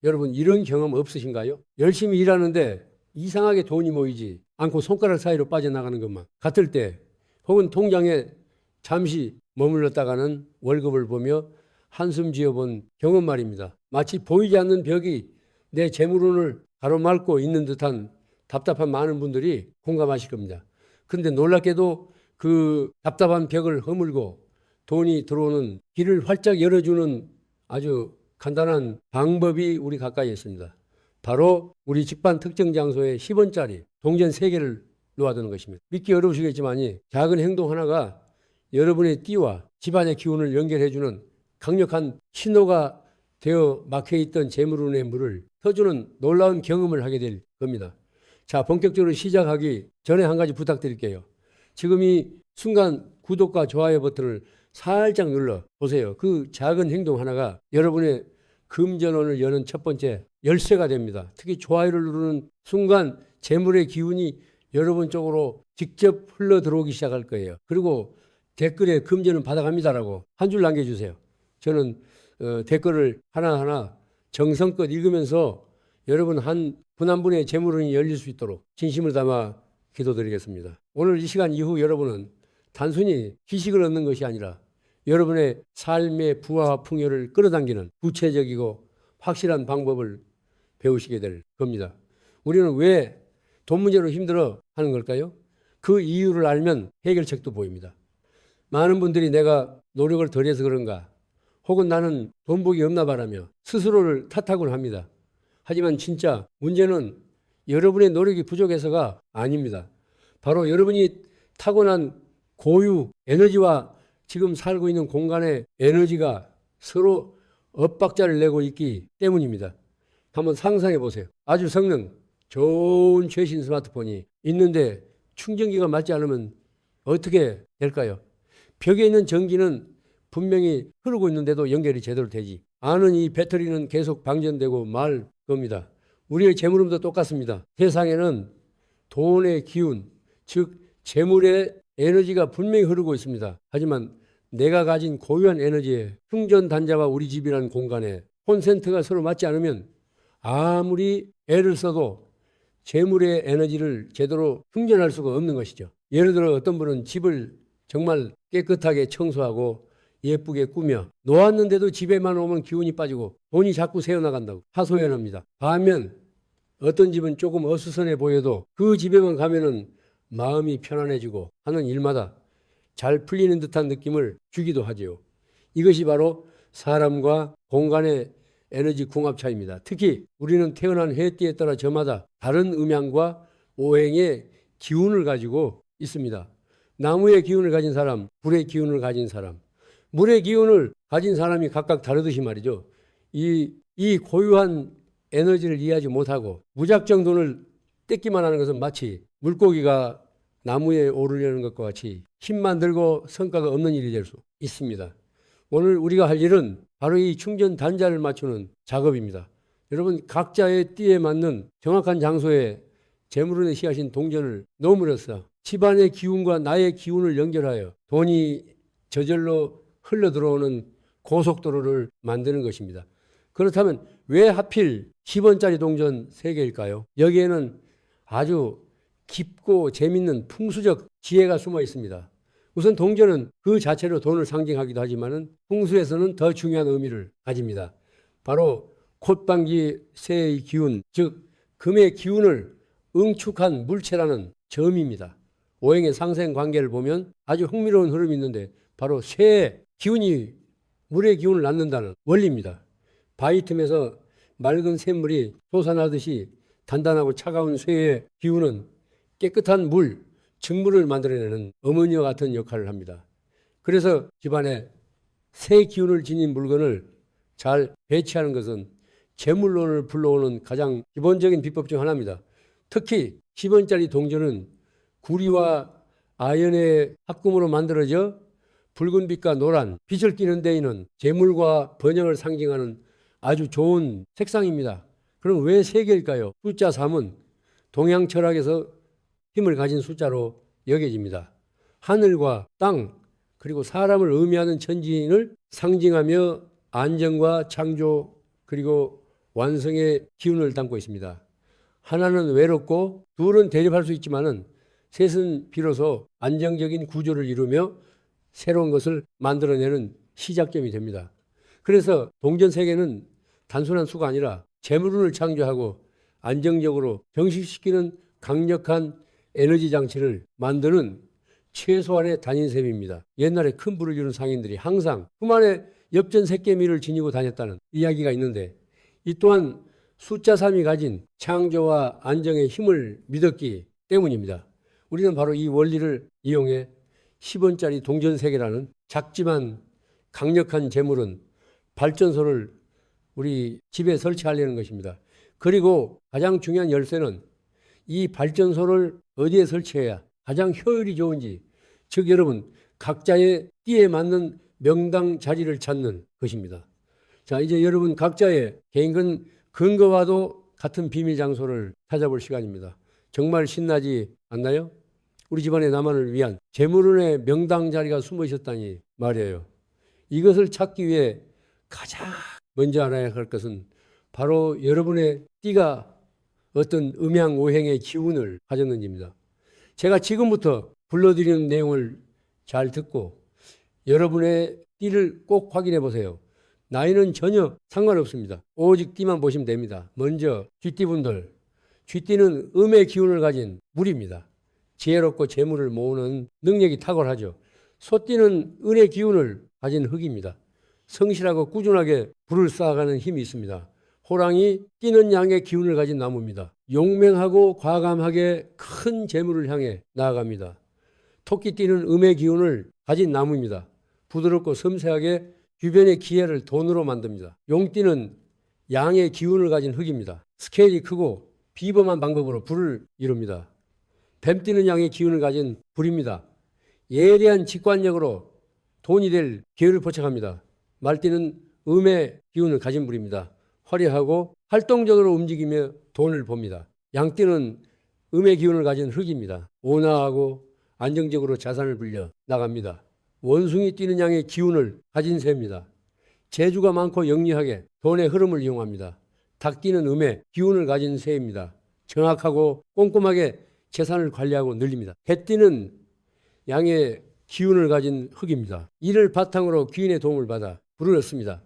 여러분 이런 경험 없으신가요? 열심히 일하는데 이상하게 돈이 모이지 않고 손가락 사이로 빠져나가는 것만 같을 때 혹은 통장에 잠시 머물렀다가는 월급을 보며 한숨 지어본 경험 말입니다. 마치 보이지 않는 벽이 내 재물운을 가로막고 있는 듯한 답답한 많은 분들이 공감하실 겁니다. 그런데 놀랍게도 그 답답한 벽을 허물고 돈이 들어오는 길을 활짝 열어주는 아주 간단한 방법이 우리 가까이에 있습니다. 바로 우리 집안 특정 장소에 10원짜리 동전 3개를 놓아두는 것입니다. 믿기 어려우시겠지만 작은 행동 하나가 여러분의 띠와 집안의 기운을 연결해주는 강력한 신호가 되어 막혀있던 재물운의 물을 터주는 놀라운 경험을 하게 될 겁니다. 자, 본격적으로 시작하기 전에 한 가지 부탁드릴게요. 지금 이 순간 구독과 좋아요 버튼을 살짝 눌러 보세요. 그 작은 행동 하나가 여러분의 금전원을 여는 첫 번째 열쇠가 됩니다. 특히 좋아요를 누르는 순간 재물의 기운이 여러분 쪽으로 직접 흘러 들어오기 시작할 거예요. 그리고 댓글에 금전은 받아갑니다라고 한 줄 남겨주세요. 저는 댓글을 하나하나 정성껏 읽으면서 여러분 한 분 한 분의 재물운이 열릴 수 있도록 진심을 담아 기도드리겠습니다. 오늘 이 시간 이후 여러분은 단순히 지식을 얻는 것이 아니라 여러분의 삶의 부와 풍요를 끌어당기는 구체적이고 확실한 방법을 배우시게 될 겁니다. 우리는 왜 돈 문제로 힘들어 하는 걸까요? 그 이유를 알면 해결책도 보입니다. 많은 분들이 내가 노력을 덜 해서 그런가 혹은 나는 돈 복이 없나 바라며 스스로를 탓하곤 합니다. 하지만 진짜 문제는 여러분의 노력이 부족해서가 아닙니다. 바로 여러분이 타고난 고유 에너지와 지금 살고 있는 공간의 에너지가 서로 엇박자를 내고 있기 때문입니다. 한번 상상해 보세요. 아주 성능 좋은 최신 스마트폰이 있는데 충전기가 맞지 않으면 어떻게 될까요? 벽에 있는 전기는 분명히 흐르고 있는데도 연결이 제대로 되지 않은 이 배터리는 계속 방전되고 말 겁니다. 우리의 재물음도 똑같습니다. 세상에는 돈의 기운, 즉 재물의 에너지가 분명히 흐르고 있습니다. 하지만 내가 가진 고유한 에너지의 충전 단자와 우리 집이라는 공간에 콘센트가 서로 맞지 않으면 아무리 애를 써도 재물의 에너지를 제대로 충전할 수가 없는 것이죠. 예를 들어 어떤 분은 집을 정말 깨끗하게 청소하고 예쁘게 꾸며 놓았는데도 집에만 오면 기운이 빠지고 돈이 자꾸 새어나간다고 하소연합니다. 반면 어떤 집은 조금 어수선해 보여도 그 집에만 가면은 마음이 편안해지고 하는 일마다 잘 풀리는 듯한 느낌을 주기도 하지요. 이것이 바로 사람과 공간의 에너지 궁합차입니다. 특히 우리는 태어난 해띠에 따라 저마다 다른 음양과 오행의 기운을 가지고 있습니다. 나무의 기운을 가진 사람, 불의 기운을 가진 사람, 물의 기운을 가진 사람이 각각 다르듯이 말이죠. 이 고유한 에너지를 이해하지 못하고 무작정 돈을 떼기만 하는 것은 마치 물고기가 나무에 오르려는 것과 같이 힘만 들고 성과가 없는 일이 될 수 있습니다. 오늘 우리가 할 일은 바로 이 충전 단자를 맞추는 작업입니다. 여러분 각자의 띠에 맞는 정확한 장소에 재물운에 씨앗인 동전을 놓음으로써 집안의 기운과 나의 기운을 연결하여 돈이 저절로 흘러 들어오는 고속도로를 만드는 것입니다. 그렇다면 왜 하필 10원짜리 동전 3개일까요? 여기에는 아주 깊고 재밌는 풍수적 지혜가 숨어 있습니다. 우선 동전은 그 자체로 돈을 상징하기도 하지만 풍수에서는 더 중요한 의미를 가집니다. 바로 콧방귀 새의 기운, 즉 금의 기운을 응축한 물체라는 점입니다. 오행의 상생 관계를 보면 아주 흥미로운 흐름이 있는데 바로 새의 기운이 물의 기운을 낳는다는 원리입니다. 바위 틈에서 맑은 샘물이 솟아나듯이 단단하고 차가운 쇠의 기운은 깨끗한 물, 증물을 만들어내는 어머니와 같은 역할을 합니다. 그래서 집안에 새 기운을 지닌 물건을 잘 배치하는 것은 재물론을 불러오는 가장 기본적인 비법 중 하나입니다. 특히 10원짜리 동전은 구리와 아연의 합금으로 만들어져 붉은빛과 노란 빛을 띠는 데에는 재물과 번영을 상징하는 아주 좋은 색상입니다. 그럼 왜 3개일까요? 숫자 3은 동양 철학에서 힘을 가진 숫자로 여겨집니다. 하늘과 땅 그리고 사람을 의미하는 천지인을 상징하며 안정과 창조 그리고 완성의 기운을 담고 있습니다. 하나는 외롭고 둘은 대립할 수 있지만은 셋은 비로소 안정적인 구조를 이루며 새로운 것을 만들어내는 시작점이 됩니다. 그래서 동전 세계는 단순한 수가 아니라 재물운을 창조하고 안정적으로 정식시키는 강력한 에너지 장치를 만드는 최소한의 단인셈입니다. 옛날에 큰 부를 이룬 상인들이 항상 품 안에 엽전 새끼미를 지니고 다녔다는 이야기가 있는데, 이 또한 숫자 3이 가진 창조와 안정의 힘을 믿었기 때문입니다. 우리는 바로 이 원리를 이용해 10원짜리 동전세계라는 작지만 강력한 재물은 발전소를 우리 집에 설치하려는 것입니다. 그리고 가장 중요한 열쇠는 이 발전소를 어디에 설치해야 가장 효율이 좋은지, 즉 여러분 각자의 띠에 맞는 명당 자리를 찾는 것입니다. 자, 이제 여러분 각자의 개인 근거와도 같은 비밀 장소를 찾아볼 시간입니다. 정말 신나지 않나요? 우리 집안의 나만을 위한 재물운의 명당 자리가 숨어 있었다니 말이에요. 이것을 찾기 위해 가장 먼저 알아야 할 것은 바로 여러분의 띠가 어떤 음양오행의 기운을 가졌는지입니다. 제가 지금부터 불러드리는 내용을 잘 듣고 여러분의 띠를 꼭 확인해 보세요. 나이는 전혀 상관없습니다. 오직 띠만 보시면 됩니다. 먼저 쥐띠분들. 쥐띠는 음의 기운을 가진 물입니다. 지혜롭고 재물을 모으는 능력이 탁월하죠. 소띠는 은의 기운을 가진 흙입니다. 성실하고 꾸준하게 불을 쌓아가는 힘이 있습니다. 호랑이 띠는 양의 기운을 가진 나무입니다. 용맹하고 과감하게 큰 재물을 향해 나아갑니다. 토끼띠는 음의 기운을 가진 나무입니다. 부드럽고 섬세하게 주변의 기회를 돈으로 만듭니다. 용띠는 양의 기운을 가진 흙입니다. 스케일이 크고 비범한 방법으로 불을 이룹니다. 뱀띠는 양의 기운을 가진 불입니다. 예리한 직관력으로 돈이 될 기회를 포착합니다. 말띠는 음의 기운을 가진 불입니다. 화려하고 활동적으로 움직이며 돈을 봅니다. 양띠는 음의 기운을 가진 흙입니다. 온화하고 안정적으로 자산을 불려 나갑니다. 원숭이 띠는 양의 기운을 가진 새입니다. 재주가 많고 영리하게 돈의 흐름을 이용합니다. 닭띠는 음의 기운을 가진 새입니다. 정확하고 꼼꼼하게 재산을 관리하고 늘립니다. 개띠는 양의 기운을 가진 흙입니다. 이를 바탕으로 귀인의 도움을 받아 불을 얻습니다.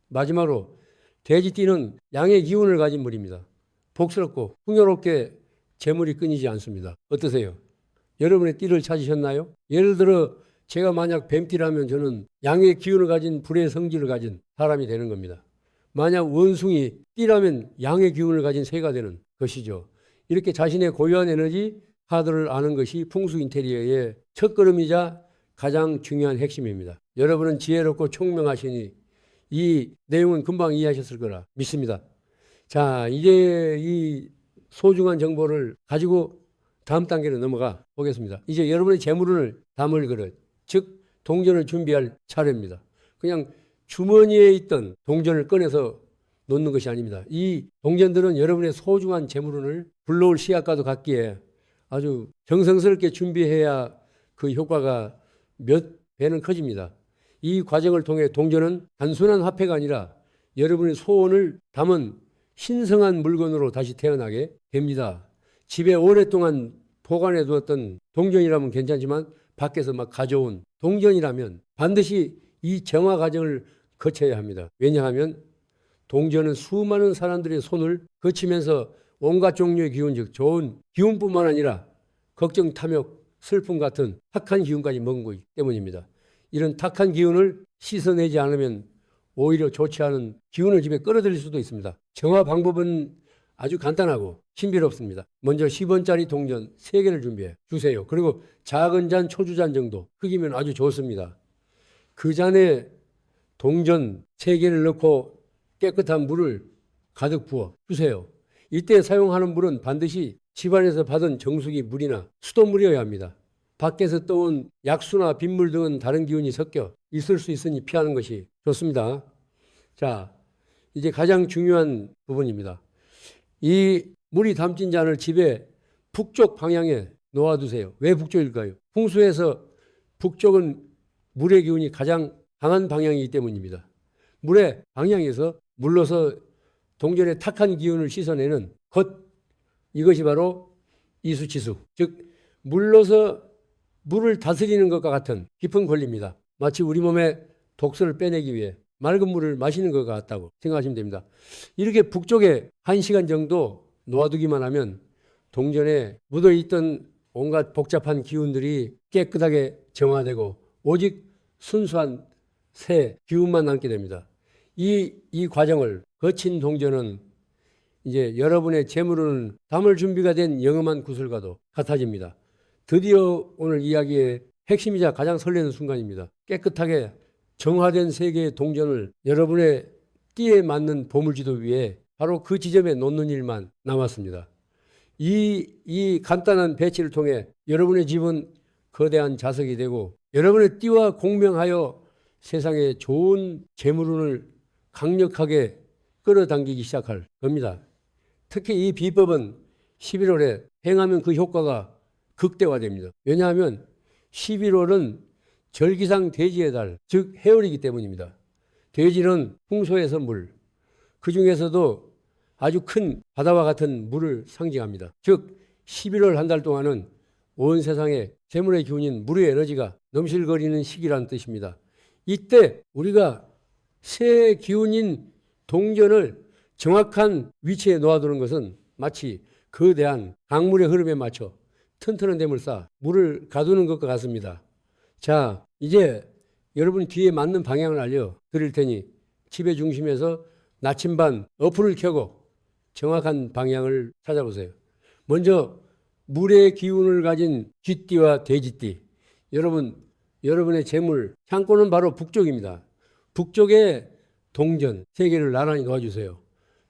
마지막으로 돼지띠는 양의 기운을 가진 물입니다. 복스럽고 풍요롭게 재물이 끊이지 않습니다. 어떠세요? 여러분의 띠를 찾으셨나요? 예를 들어 제가 만약 뱀띠라면 저는 양의 기운을 가진 불의 성질을 가진 사람이 되는 겁니다. 만약 원숭이 띠라면 양의 기운을 가진 새가 되는 것이죠. 이렇게 자신의 고유한 에너지 카드를 아는 것이 풍수 인테리어의 첫걸음이자 가장 중요한 핵심입니다. 여러분은 지혜롭고 총명하시니 이 내용은 금방 이해하셨을 거라 믿습니다. 자, 이제 이 소중한 정보를 가지고 다음 단계로 넘어가 보겠습니다. 이제 여러분의 재물운을 담을 그릇, 즉 동전을 준비할 차례입니다. 그냥 주머니에 있던 동전을 꺼내서 놓는 것이 아닙니다. 이 동전들은 여러분의 소중한 재물운을 불러올 시야과도 같기에 아주 정성스럽게 준비해야 그 효과가 몇 배는 커집니다. 이 과정을 통해 동전은 단순한 화폐가 아니라 여러분의 소원을 담은 신성한 물건으로 다시 태어나게 됩니다. 집에 오랫동안 보관해 두었던 동전이라면 괜찮지만 밖에서 막 가져온 동전이라면 반드시 이 정화 과정을 거쳐야 합니다. 왜냐하면 동전은 수많은 사람들의 손을 거치면서 온갖 종류의 기운, 즉 좋은 기운뿐만 아니라 걱정, 탐욕, 슬픔 같은 탁한 기운까지 머금고 있기 때문입니다. 이런 탁한 기운을 씻어내지 않으면 오히려 좋지 않은 기운을 집에 끌어들일 수도 있습니다. 정화 방법은 아주 간단하고 신비롭습니다. 먼저 10원짜리 동전 3개를 준비해 주세요. 그리고 작은 잔, 초주잔 정도 크기면 아주 좋습니다. 그 잔에 동전 3개를 넣고 깨끗한 물을 가득 부어 주세요. 이때 사용하는 물은 반드시 집안에서 받은 정수기 물이나 수돗물이어야 합니다. 밖에서 떠온 약수나 빗물 등은 다른 기운이 섞여 있을 수 있으니 피하는 것이 좋습니다. 자, 이제 가장 중요한 부분입니다. 이 물이 담긴 잔을 집에 북쪽 방향에 놓아두세요. 왜 북쪽일까요? 풍수에서 북쪽은 물의 기운이 가장 강한 방향이기 때문입니다. 물의 방향에서 물러서 동전의 탁한 기운을 씻어내는 것, 이것이 바로 이수치수, 즉 물로서 물을 다스리는 것과 같은 깊은 권리입니다. 마치 우리 몸에 독소를 빼내기 위해 맑은 물을 마시는 것 같다고 생각하시면 됩니다. 이렇게 북쪽에 1시간 정도 놓아두기만 하면 동전에 묻어있던 온갖 복잡한 기운들이 깨끗하게 정화되고 오직 순수한 새 기운만 남게 됩니다. 이 과정을 거친 동전은 이제 여러분의 재물은 담을 준비가 된 영험한 구슬과도 같아집니다. 드디어 오늘 이야기의 핵심이자 가장 설레는 순간입니다. 깨끗하게 정화된 세 개의 동전을 여러분의 띠에 맞는 보물지도 위에 바로 그 지점에 놓는 일만 남았습니다. 이 간단한 배치를 통해 여러분의 집은 거대한 자석이 되고 여러분의 띠와 공명하여 세상에 좋은 재물운을 강력하게 끌어당기기 시작할 겁니다. 특히 이 비법은 11월에 행하면 그 효과가 극대화됩니다. 왜냐하면 11월은 절기상 돼지의 달, 즉 해월이기 때문입니다. 돼지는 풍소의 선물, 그 중에서도 아주 큰 바다와 같은 물을 상징합니다. 즉 11월 한 달 동안은 온 세상에 재물의 기운인 물의 에너지가 넘실거리는 시기라는 뜻입니다. 이때 우리가 새 기운인 동전을 정확한 위치에 놓아두는 것은 마치 거대한 강물의 흐름에 맞춰 튼튼한 댐을 쌓아 물을 가두는 것과 같습니다. 자, 이제 여러분 뒤에 맞는 방향을 알려드릴 테니 집의 중심에서 나침반 어플을 켜고 정확한 방향을 찾아보세요. 먼저 물의 기운을 가진 쥐띠와 돼지띠, 여러분의 재물 창고는 바로 북쪽입니다. 북쪽에 동전 3개를 나란히 놓아주세요.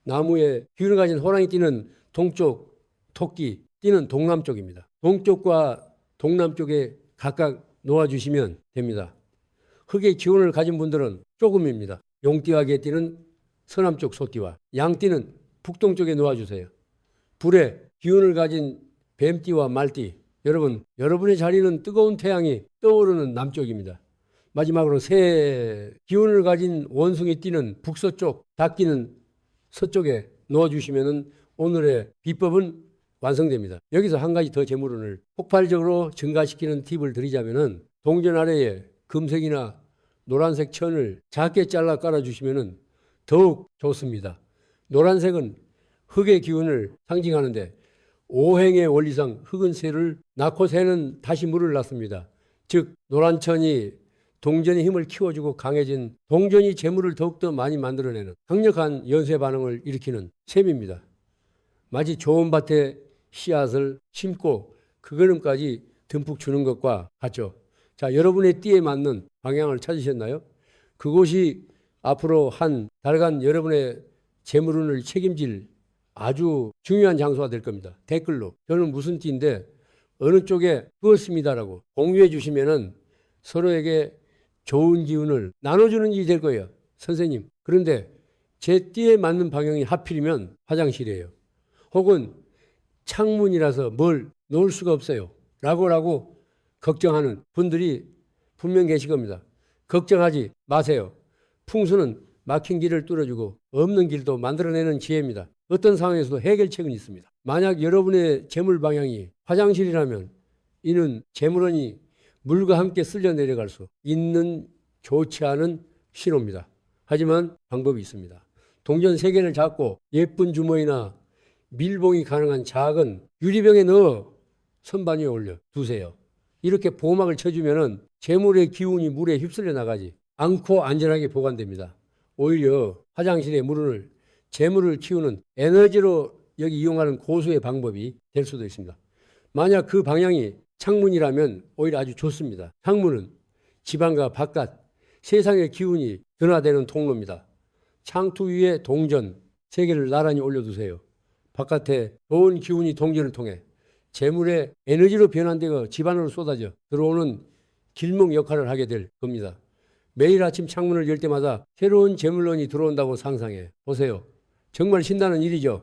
나무에 기운을 가진 호랑이띠는 동쪽, 토끼 띠는 동남쪽입니다. 동쪽과 동남쪽에 각각 놓아주시면 됩니다. 흙의 기운을 가진 분들은 조금입니다. 용띠와 개띠는 서남쪽 소띠와 양띠는 북동쪽에 놓아주세요. 불의 기운을 가진 뱀띠와 말띠, 여러분의 자리는 뜨거운 태양이 떠오르는 남쪽입니다. 마지막으로 새 기운을 가진 원숭이 띠는 북서쪽, 닭띠는 서쪽에 놓아주시면 오늘의 비법은 완성됩니다. 여기서 한 가지 더 재물운을 폭발적으로 증가시키는 팁을 드리자면 동전 아래에 금색이나 노란색 천을 작게 잘라 깔아주시면 더욱 좋습니다. 노란색은 흙의 기운을 상징하는데 오행의 원리상 흙은 새를 낳고 새는 다시 물을 낳습니다. 즉 노란 천이 동전의 힘을 키워주고 강해진 동전이 재물을 더욱더 많이 만들어내는 강력한 연쇄 반응을 일으키는 셈입니다. 마치 좋은 밭에 씨앗을 심고 그 그름까지 듬뿍 주는 것과 같죠. 자, 여러분의 띠에 맞는 방향을 찾으셨나요? 그곳이 앞으로 한 달간 여러분의 재물운을 책임질 아주 중요한 장소가 될 겁니다. 댓글로 저는 무슨 띠인데 어느 쪽에 두었습니다라고 공유해 주시면은 서로에게 좋은 기운을 나눠주는 일이 될 거예요. 선생님, 그런데 제 띠에 맞는 방향이 하필이면 화장실이에요. 혹은 창문이라서 뭘 놓을 수가 없어요. 라고 걱정하는 분들이 분명 계실 겁니다. 걱정하지 마세요. 풍수는 막힌 길을 뚫어주고 없는 길도 만들어내는 지혜입니다. 어떤 상황에서도 해결책은 있습니다. 만약 여러분의 재물 방향이 화장실이라면 이는 재물원이 물과 함께 쓸려 내려갈 수 있는 좋지 않은 신호입니다. 하지만 방법이 있습니다. 동전 3개를 잡고 예쁜 주머니나 밀봉이 가능한 작은 유리병에 넣어 선반 위에 올려 두세요. 이렇게 보호막을 쳐주면 재물의 기운이 물에 휩쓸려 나가지 않고 안전하게 보관됩니다. 오히려 화장실의 물을 재물을 키우는 에너지로 여기 이용하는 고수의 방법이 될 수도 있습니다. 만약 그 방향이 창문이라면 오히려 아주 좋습니다. 창문은 집안과 바깥 세상의 기운이 변화되는 통로입니다. 창투 위에 동전 3개를 나란히 올려두세요. 바깥에 좋은 기운이 동전을 통해 재물의 에너지로 변환되어 집안으로 쏟아져 들어오는 길목 역할을 하게 될 겁니다. 매일 아침 창문을 열 때마다 새로운 재물론이 들어온다고 상상해 보세요. 정말 신나는 일이죠.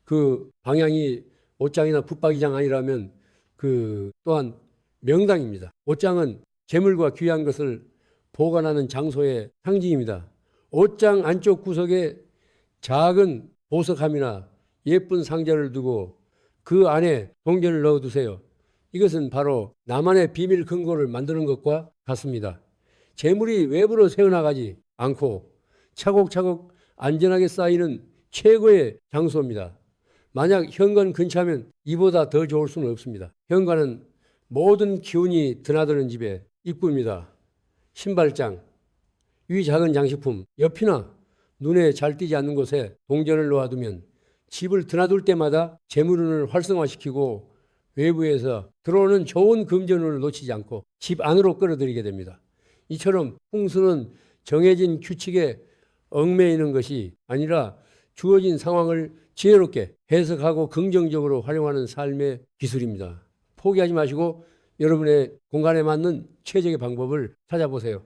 그 방향이 옷장이나 붙박이장 아니라면 그 또한 명당입니다. 옷장은 재물과 귀한 것을 보관하는 장소의 상징입니다. 옷장 안쪽 구석에 작은 보석함이나 예쁜 상자를 두고 그 안에 동전을 넣어두세요. 이것은 바로 나만의 비밀 금고를 만드는 것과 같습니다. 재물이 외부로 새어나가지 않고 차곡차곡 안전하게 쌓이는 최고의 장소입니다. 만약 현관 근처면 이보다 더 좋을 수는 없습니다. 현관은 모든 기운이 드나드는 집의 입구입니다. 신발장, 위 작은 장식품, 옆이나 눈에 잘 띄지 않는 곳에 동전을 놓아두면 집을 드나들 때마다 재물운을 활성화시키고 외부에서 들어오는 좋은 금전운을 놓치지 않고 집 안으로 끌어들이게 됩니다. 이처럼 풍수는 정해진 규칙에 얽매이는 것이 아니라 주어진 상황을 지혜롭게 해석하고 긍정적으로 활용하는 삶의 기술입니다. 포기하지 마시고 여러분의 공간에 맞는 최적의 방법을 찾아보세요.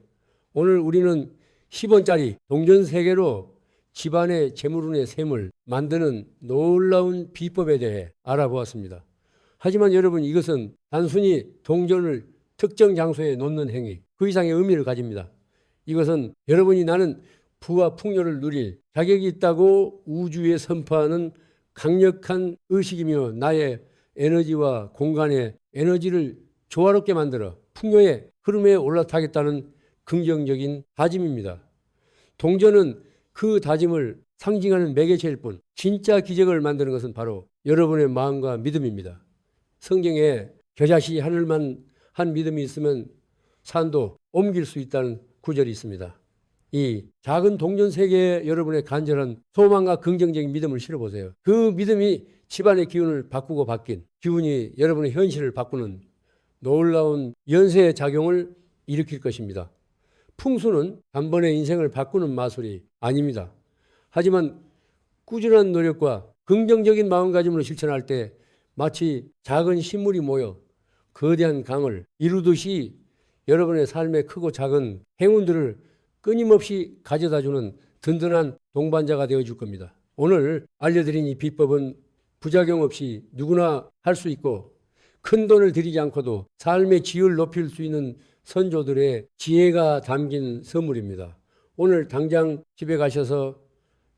오늘 우리는 10원짜리 동전 3개로 집안의 재물운의 셈을 만드는 놀라운 비법에 대해 알아보았습니다. 하지만 여러분, 이것은 단순히 동전을 특정 장소에 놓는 행위, 그 이상의 의미를 가집니다. 이것은 여러분이 나는 부와 풍요를 누릴 자격이 있다고 우주에 선포하는 강력한 의식이며 나의 에너지와 공간의 에너지를 조화롭게 만들어 풍요의 흐름에 올라타겠다는 긍정적인 다짐입니다. 동전은 그 다짐을 상징하는 매개체일 뿐 진짜 기적을 만드는 것은 바로 여러분의 마음과 믿음입니다. 성경에 겨자씨 하늘만 한 믿음이 있으면 산도 옮길 수 있다는 구절이 있습니다. 이 작은 동전 세계에 여러분의 간절한 소망과 긍정적인 믿음을 실어보세요. 그 믿음이 집안의 기운을 바꾸고 바뀐 기운이 여러분의 현실을 바꾸는 놀라운 연쇄의 작용을 일으킬 것입니다. 풍수는 단번에 인생을 바꾸는 마술이 아닙니다. 하지만 꾸준한 노력과 긍정적인 마음가짐으로 실천할 때 마치 작은 신물이 모여 거대한 강을 이루듯이 여러분의 삶의 크고 작은 행운들을 끊임없이 가져다주는 든든한 동반자가 되어줄 겁니다. 오늘 알려드린 이 비법은 부작용 없이 누구나 할 수 있고 큰 돈을 들이지 않고도 삶의 질을 높일 수 있는 선조들의 지혜가 담긴 선물입니다. 오늘 당장 집에 가셔서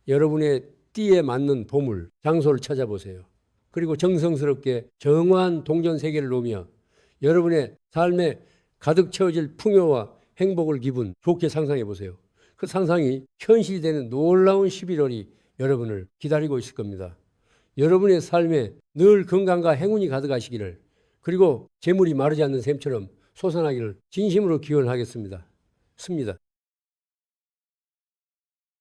여러분의 띠에 맞는 보물, 장소를 찾아보세요. 그리고 정성스럽게 정화한 동전 3개를 놓으며 여러분의 삶에 가득 채워질 풍요와 행복을 기분 좋게 상상해 보세요. 그 상상이 현실이 되는 놀라운 11월이 여러분을 기다리고 있을 겁니다. 여러분의 삶에 늘 건강과 행운이 가득하시기를, 그리고 재물이 마르지 않는 샘처럼 솟아나기를 진심으로 기원하겠습니다. 습니다.